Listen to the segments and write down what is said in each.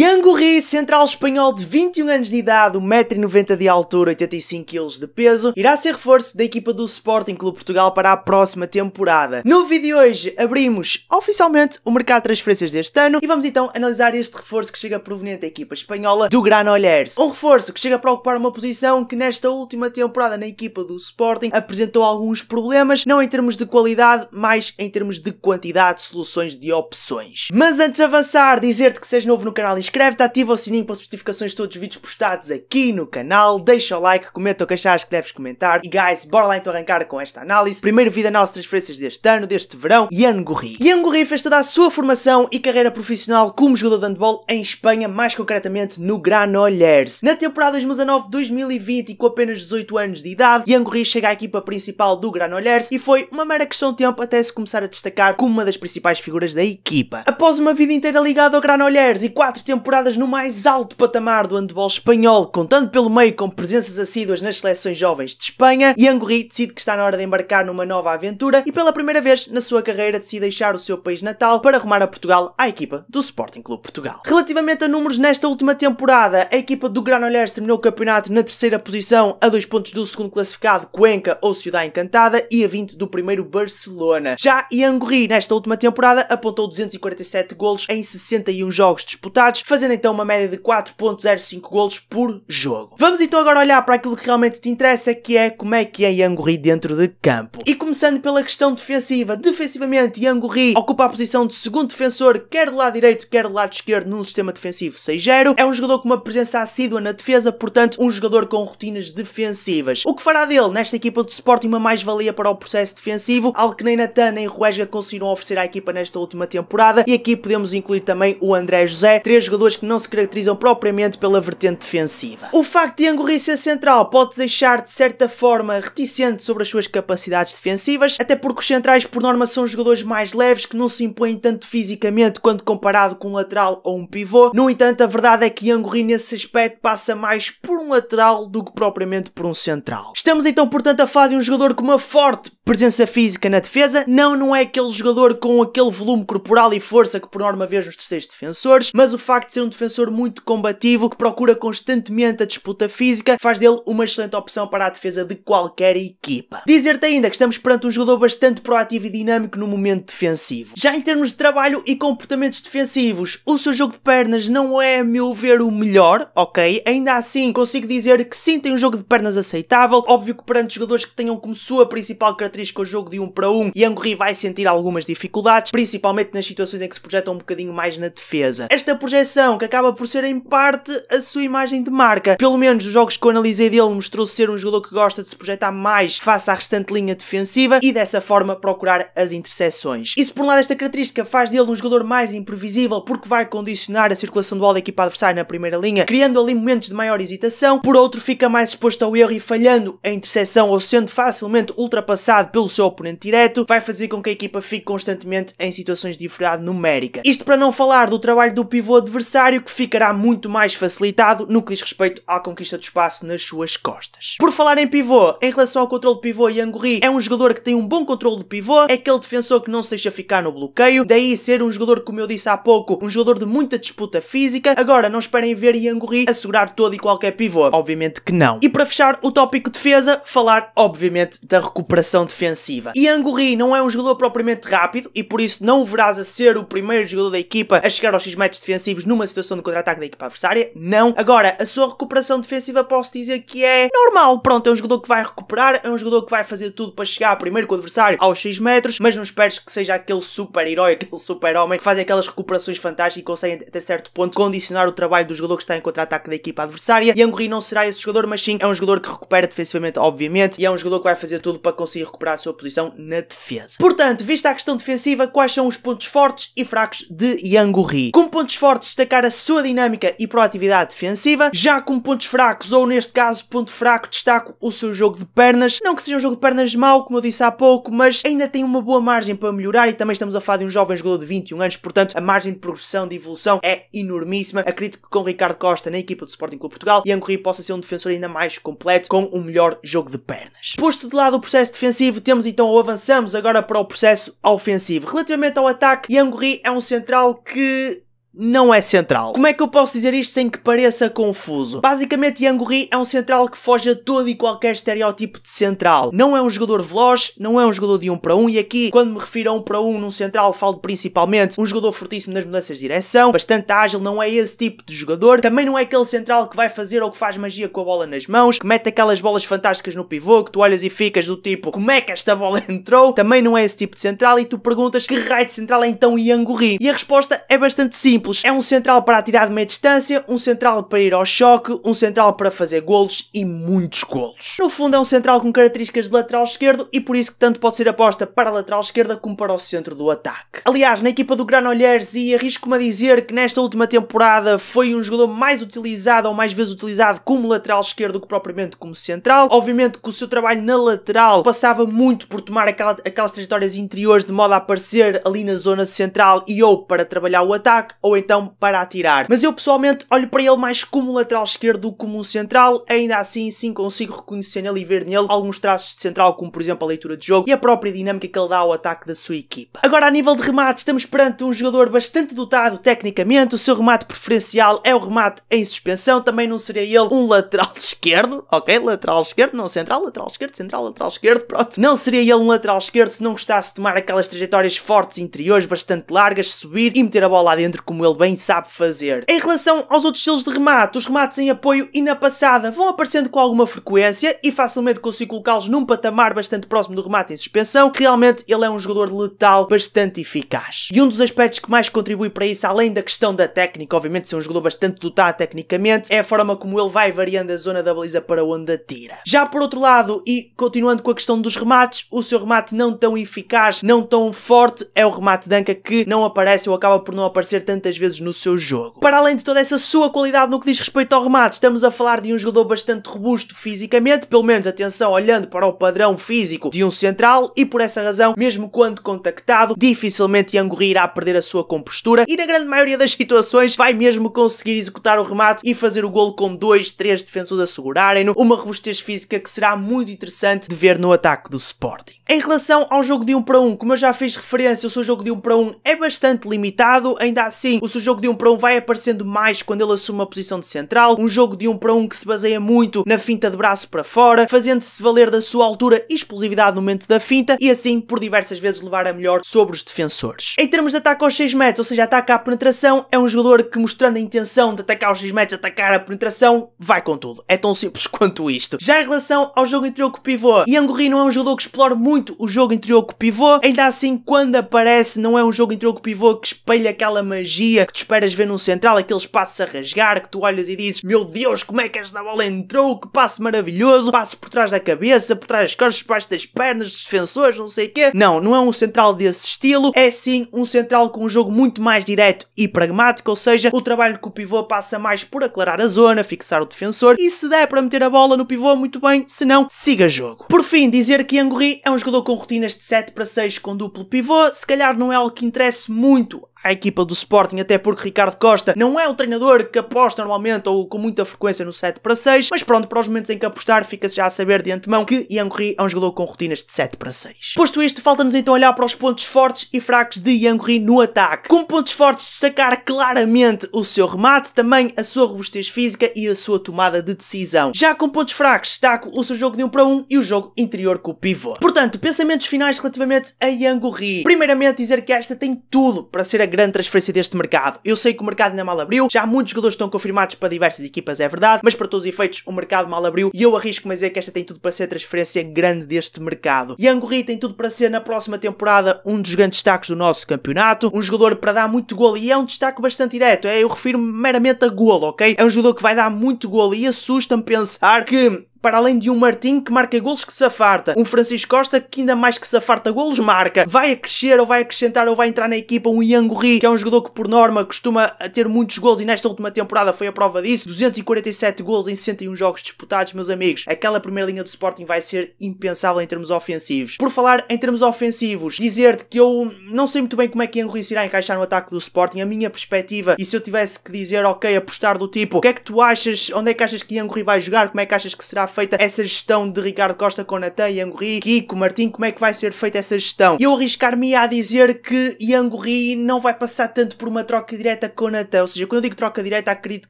Yangurri, central espanhol de 21 anos de idade, 1,90 m de altura, 85 kg de peso, irá ser reforço da equipa do Sporting Clube Portugal para a próxima temporada. No vídeo de hoje abrimos oficialmente o mercado de transferências deste ano e vamos então analisar este reforço que chega proveniente da equipa espanhola do Granollers. Um reforço que chega para ocupar uma posição que nesta última temporada na equipa do Sporting apresentou alguns problemas, não em termos de qualidade, mas em termos de quantidade de soluções de opções. Mas antes de avançar, dizer-te que se és novo no canal, inscreve-te, ativa o sininho para as notificações de todos os vídeos postados aqui no canal, deixa o like, comenta o que achares que deves comentar e guys, bora lá então arrancar com esta análise. Primeiro vídeo de análise de transferências deste ano, deste verão, Yangurri. Yangurri fez toda a sua formação e carreira profissional como jogador de handball em Espanha, mais concretamente no Granollers. Na temporada 2019-2020 e com apenas 18 anos de idade, Yangurri chega à equipa principal do Granollers e foi uma mera questão de tempo até se começar a destacar como uma das principais figuras da equipa. Após uma vida inteira ligada ao Granollers e 4 temporadas no mais alto patamar do handball espanhol, contando pelo meio com presenças assíduas nas seleções jovens de Espanha, Yangurri decide que está na hora de embarcar numa nova aventura e pela primeira vez na sua carreira decide deixar o seu país natal para rumar a Portugal à equipa do Sporting Clube Portugal. Relativamente a números nesta última temporada, a equipa do Granollers terminou o campeonato na terceira posição, a 2 pontos do segundo classificado Cuenca ou Ciudad Encantada e a 20 do primeiro Barcelona. Já Yangurri nesta última temporada apontou 247 golos em 61 jogos disputados, fazendo então uma média de 4.05 golos por jogo. Vamos então agora olhar para aquilo que realmente te interessa, que é como é que é Yangurri dentro de campo. E começando pela questão defensiva, defensivamente Yangurri ocupa a posição de segundo defensor, quer do lado direito, quer do lado esquerdo, num sistema defensivo 6-0. É um jogador com uma presença assídua na defesa, portanto um jogador com rotinas defensivas. O que fará dele nesta equipa do Sporting uma mais-valia para o processo defensivo, algo que nem Natan nem Ruesga conseguiram oferecer à equipa nesta última temporada, e aqui podemos incluir também o André José, 3 jogadores que não se caracterizam propriamente pela vertente defensiva. O facto de Yangurri ser central pode deixar de certa forma reticente sobre as suas capacidades defensivas, até porque os centrais por norma são jogadores mais leves que não se impõem tanto fisicamente quando comparado com um lateral ou um pivô. No entanto, a verdade é que Yangurri nesse aspecto passa mais por um lateral do que propriamente por um central. Estamos então portanto a falar de um jogador com uma forte presença física na defesa, não é aquele jogador com aquele volume corporal e força que por norma vês nos terceiros defensores, mas o facto de ser um defensor muito combativo, que procura constantemente a disputa física, faz dele uma excelente opção para a defesa de qualquer equipa. Dizer-te ainda que estamos perante um jogador bastante proativo e dinâmico no momento defensivo. Já em termos de trabalho e comportamentos defensivos, o seu jogo de pernas não é, a meu ver, o melhor, ok? Ainda assim, consigo dizer que sim, tem um jogo de pernas aceitável. Óbvio que perante jogadores que tenham como sua principal característica o jogo de 1 para 1, Yangurri vai sentir algumas dificuldades, principalmente nas situações em que se projeta um bocadinho mais na defesa. Esta projeção, que acaba por ser em parte a sua imagem de marca, pelo menos os jogos que eu analisei dele, mostrou ser um jogador que gosta de se projetar mais face à restante linha defensiva e dessa forma procurar as interseções. Isso por um lado, esta característica faz dele um jogador mais imprevisível porque vai condicionar a circulação de bola da equipa adversária na primeira linha, criando ali momentos de maior hesitação. Por outro, fica mais exposto ao erro e falhando a interseção ou sendo facilmente ultrapassado pelo seu oponente direto, vai fazer com que a equipa fique constantemente em situações de inferioridade numérica. Isto para não falar do trabalho do pivô adversário, que ficará muito mais facilitado no que diz respeito à conquista do espaço nas suas costas. Por falar em pivô, em relação ao controle de pivô, Yangurri é um jogador que tem um bom controle de pivô, é aquele defensor que não se deixa ficar no bloqueio, daí ser um jogador, como eu disse há pouco, um jogador de muita disputa física. Agora, não esperem ver Yangurri assegurar todo e qualquer pivô, obviamente que não. E para fechar o tópico defesa, falar obviamente da recuperação defensiva. Yangurri não é um jogador propriamente rápido e por isso não o verás a ser o primeiro jogador da equipa a chegar aos X metros defensivos numa situação de contra-ataque da equipa adversária, não. Agora, a sua recuperação defensiva posso dizer que é normal. Pronto, é um jogador que vai recuperar, é um jogador que vai fazer tudo para chegar primeiro com o adversário aos X metros, mas não esperes que seja aquele super-herói, aquele super-homem que faz aquelas recuperações fantásticas e consegue até certo ponto condicionar o trabalho do jogador que está em contra-ataque da equipa adversária. Yangurri não será esse jogador, mas sim é um jogador que recupera defensivamente, obviamente, e é um jogador que vai fazer tudo para conseguir recuperar a sua posição na defesa. Portanto, vista a questão defensiva, quais são os pontos fortes e fracos de Yangurri? Como pontos fortes, destacar a sua dinâmica e proatividade defensiva. Já como pontos fracos, ou neste caso ponto fraco, destaco o seu jogo de pernas. Não que seja um jogo de pernas mau, como eu disse há pouco, mas ainda tem uma boa margem para melhorar e também estamos a falar de um jovem jogador de 21 anos, portanto a margem de progressão, de evolução é enormíssima. Acredito que com Ricardo Costa na equipa do Sporting Clube Portugal, Yangurri possa ser um defensor ainda mais completo, com um melhor jogo de pernas. Posto de lado o processo defensivo, temos então, ou avançamos agora para o processo ofensivo. Relativamente ao ataque, Yangurri é um central que não é central. Como é que eu posso dizer isto sem que pareça confuso? Basicamente, Yanguri é um central que foge a todo e qualquer estereótipo de central. Não é um jogador veloz, não é um jogador de 1 para 1, e aqui, quando me refiro a 1 para 1 num central, falo principalmente um jogador fortíssimo nas mudanças de direção, bastante ágil, não é esse tipo de jogador. Também não é aquele central que vai fazer ou que faz magia com a bola nas mãos, que mete aquelas bolas fantásticas no pivô, que tu olhas e ficas do tipo, como é que esta bola entrou? Também não é esse tipo de central, e tu perguntas que raio de central é então Yanguri? E a resposta é bastante simples. É um central para atirar de meia distância, um central para ir ao choque, um central para fazer golos e muitos golos. No fundo é um central com características de lateral esquerdo e por isso que tanto pode ser aposta para a lateral esquerda como para o centro do ataque. Aliás, na equipa do Granollers, e arrisco-me a dizer que nesta última temporada foi um jogador mais utilizado ou mais vezes utilizado como lateral esquerdo que propriamente como central. Obviamente que o seu trabalho na lateral passava muito por tomar aquelas trajetórias interiores de modo a aparecer ali na zona central e ou para trabalhar o ataque ou então para atirar. Mas eu pessoalmente olho para ele mais como um lateral esquerdo do que como um central, ainda assim sim consigo reconhecer nele e ver nele alguns traços de central, como por exemplo a leitura de jogo e a própria dinâmica que ele dá ao ataque da sua equipa. Agora, a nível de remate, estamos perante um jogador bastante dotado tecnicamente. O seu remate preferencial é o remate em suspensão. Também não seria ele um lateral esquerdo, ok? Lateral esquerdo, não central, lateral esquerdo, central, lateral esquerdo, pronto. Não seria ele um lateral esquerdo se não gostasse de tomar aquelas trajetórias fortes interiores, bastante largas, subir e meter a bola lá dentro como ele bem sabe fazer. Em relação aos outros estilos de remate, os remates em apoio e na passada vão aparecendo com alguma frequência e facilmente consigo colocá-los num patamar bastante próximo do remate em suspensão. Realmente ele é um jogador letal bastante eficaz. E um dos aspectos que mais contribui para isso, além da questão da técnica, obviamente ser um jogador bastante dotado tecnicamente, é a forma como ele vai variando a zona da baliza para onde atira. Já por outro lado, e continuando com a questão dos remates, o seu remate não tão eficaz, não tão forte, é o remate de anca que não aparece ou acaba por não aparecer tantas vezes no seu jogo. Para além de toda essa sua qualidade no que diz respeito ao remate, estamos a falar de um jogador bastante robusto fisicamente, pelo menos atenção olhando para o padrão físico de um central, e por essa razão, mesmo quando contactado, dificilmente Yanguri irá perder a sua compostura e na grande maioria das situações vai mesmo conseguir executar o remate e fazer o golo com 2, 3 defensores a segurarem-no, uma robustez física que será muito interessante de ver no ataque do Sporting. Em relação ao jogo de 1 para 1, como eu já fiz referência, o seu jogo de 1 para 1 é bastante limitado, ainda assim o seu jogo de 1 para 1 vai aparecendo mais quando ele assume uma posição de central, um jogo de 1 para 1 que se baseia muito na finta de braço para fora, fazendo-se valer da sua altura e explosividade no momento da finta e assim por diversas vezes levar a melhor sobre os defensores. Em termos de ataque aos 6 metros, ou seja, ataque à penetração, é um jogador que mostrando a intenção de atacar aos 6 metros, atacar a penetração, vai com tudo. É tão simples quanto isto. Já em relação ao jogo interior com o pivô, Yanguri não é um jogador que explora muito o jogo interior com o pivô, ainda assim quando aparece não é um jogo interior com o pivô que espelha aquela magia que tu esperas ver num central, aqueles passos a rasgar, que tu olhas e dizes, meu Deus, como é que esta bola entrou, que passe maravilhoso, passe por trás da cabeça, por trás das costas, por baixo das pernas dos defensores, não sei o quê. Não, não é um central desse estilo, é sim um central com um jogo muito mais direto e pragmático, ou seja, o trabalho com o pivô passa mais por aclarar a zona, fixar o defensor, e se der para meter a bola no pivô, muito bem, se não, siga jogo. Por fim, dizer que Yanguri é um jogador com rotinas de 7 para 6 com duplo pivô, se calhar não é algo que interesse muito à equipa do Sporting, até porque Ricardo Costa não é o treinador que aposta normalmente ou com muita frequência no 7 para 6, mas pronto, para os momentos em que apostar, fica-se já a saber de antemão que Yanguri é um jogador com rotinas de 7 para 6. Posto isto, falta-nos então olhar para os pontos fortes e fracos de Yanguri no ataque. Como pontos fortes, destacar claramente o seu remate, também a sua robustez física e a sua tomada de decisão. Já com pontos fracos, destaco o seu jogo de 1 para 1 e o jogo interior com o pivô. Portanto, pensamentos finais relativamente a Yanguri. Primeiramente, dizer que esta tem tudo para ser a grande transferência deste mercado. Eu sei que o mercado ainda mal abriu, já muitos jogadores estão confirmados para diversas equipas, é verdade, mas para todos os efeitos o mercado mal abriu e eu arrisco-me a dizer que esta tem tudo para ser a transferência grande deste mercado. Yanguri tem tudo para ser na próxima temporada um dos grandes destaques do nosso campeonato, um jogador para dar muito golo e é um destaque bastante direto, eu refiro-me meramente a golo, ok? É um jogador que vai dar muito golo e assusta-me pensar que para além de um Martim que marca golos que se afarta, um Francisco Costa que ainda mais que se afarta golos marca, vai a crescer ou vai acrescentar ou vai entrar na equipa um Yanguri, que é um jogador que por norma costuma ter muitos golos e nesta última temporada foi a prova disso, 247 golos em 61 jogos disputados, meus amigos. Aquela primeira linha do Sporting vai ser impensável em termos ofensivos. Por falar em termos ofensivos, dizer-te que eu não sei muito bem como é que Yanguri se irá encaixar no ataque do Sporting, a minha perspectiva, e se eu tivesse que dizer, ok, apostar do tipo, o que é que tu achas, onde é que achas que Yanguri vai jogar, como é que achas que será feita essa gestão de Ricardo Costa com Natan, Ian-Gorri, Kiko, Martim, como é que vai ser feita essa gestão? Eu arriscar-me a dizer que Ian-Gorri não vai passar tanto por uma troca direta com Natan, ou seja, quando eu digo troca direta, acredito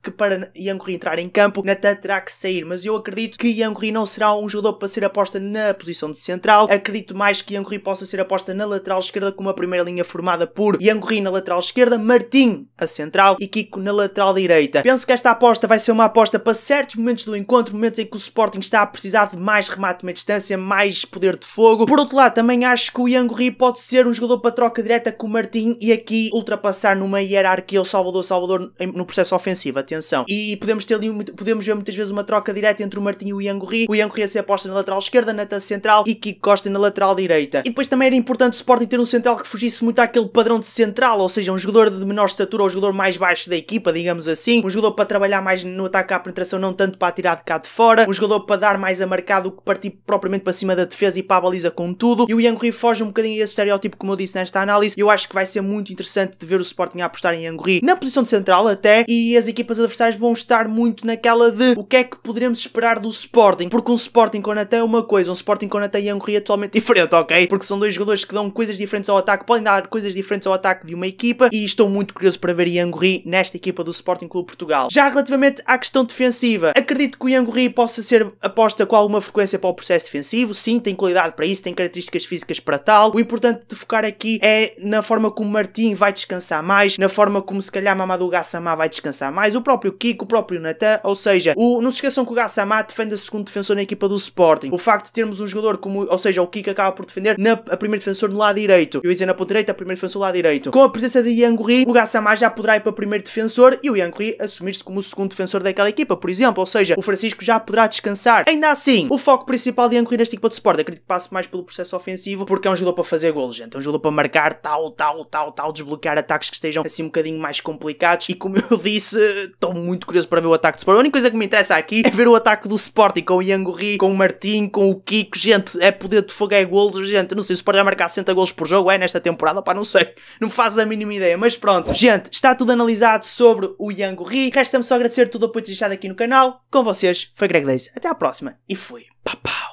que para Ian-Gorri entrar em campo, Natan terá que sair, mas eu acredito que Ian-Gorri não será um jogador para ser aposta na posição de central, acredito mais que Ian-Gorri possa ser aposta na lateral esquerda, com uma primeira linha formada por Ian-Gorri na lateral esquerda, Martim a central e Kiko na lateral direita. Penso que esta aposta vai ser uma aposta para certos momentos do encontro, momentos em que o Sporting está a precisar de mais remate de meia distância, mais poder de fogo. Por outro lado, também acho que o Ian-Gorri pode ser um jogador para troca direta com o Martim e aqui ultrapassar numa hierarquia o Salvador no processo ofensivo, atenção. E podemos ver muitas vezes uma troca direta entre o Martim e o Ian-Gorri a ser aposta na lateral esquerda, Natan central e Kiko Costa na lateral direita. E depois também era importante o Sporting ter um central que fugisse muito àquele padrão de central, ou seja, um jogador de menor estatura ou um jogador mais baixo da equipa, digamos assim, um jogador para trabalhar mais no ataque à penetração, não tanto para atirar de cá de fora, um jogador para dar mais a marcar do que partir propriamente para cima da defesa e para a baliza com tudo. E o Ian-Gorri foge um bocadinho a esse estereótipo, como eu disse nesta análise. Eu acho que vai ser muito interessante de ver o Sporting a apostar em Ian-Gorri na posição de central até, e as equipas adversárias vão estar muito naquela de o que é que poderemos esperar do Sporting, porque um Sporting com Natan é uma coisa, um Sporting com Natan e Ian-Gorri é totalmente diferente, ok? Porque são dois jogadores que dão coisas diferentes ao ataque, podem dar coisas diferentes ao ataque de uma equipa, e estou muito curioso para ver Ian-Gorri nesta equipa do Sporting Clube Portugal. Já relativamente à questão defensiva, acredito que o Ian-Gorri possa ser aposta com alguma frequência para o processo defensivo, sim, tem qualidade para isso, tem características físicas para tal. O importante de focar aqui é na forma como Martim vai descansar mais, na forma como se calhar Mamadou Gassama vai descansar mais, o próprio Kiko, o próprio Natan, ou seja, não se esqueçam que o Gassama defende a segundo defensor na equipa do Sporting. O facto de termos um jogador como, ou seja, o Kiko acaba por defender a primeiro defensor no lado direito, eu ia dizer na ponta direita, a primeiro defensor no lado direito. Com a presença de Ian-Gorri, o Gassama já poderá ir para primeiro defensor e o Ian-Gorri assumir-se como o segundo defensor daquela equipa, por exemplo, ou seja, o Francisco já poderá descansar. Ainda assim, o foco principal de Ian-Gorri nesta equipa de Sporting, acredito que passe mais pelo processo ofensivo, porque é um jogador para fazer golos, gente, é um jogador para marcar tal, desbloquear ataques que estejam assim um bocadinho mais complicados, e como eu disse, estou muito curioso para ver o ataque do Sporting. A única coisa que me interessa aqui é ver o ataque do Sporting com o Ian-Gorri, com o Martim, com o Kiko, gente, é poder de fogo, é golos, gente, não sei, o Sporting vai marcar 60 golos por jogo, nesta temporada, pá, não sei, não faz a mínima ideia, mas pronto, gente, está tudo analisado sobre o Ian-Gorri, resta-me só agradecer todo o apoio deixado aqui no canal, com vocês, foi Greg Days, até à próxima, e fui, pau.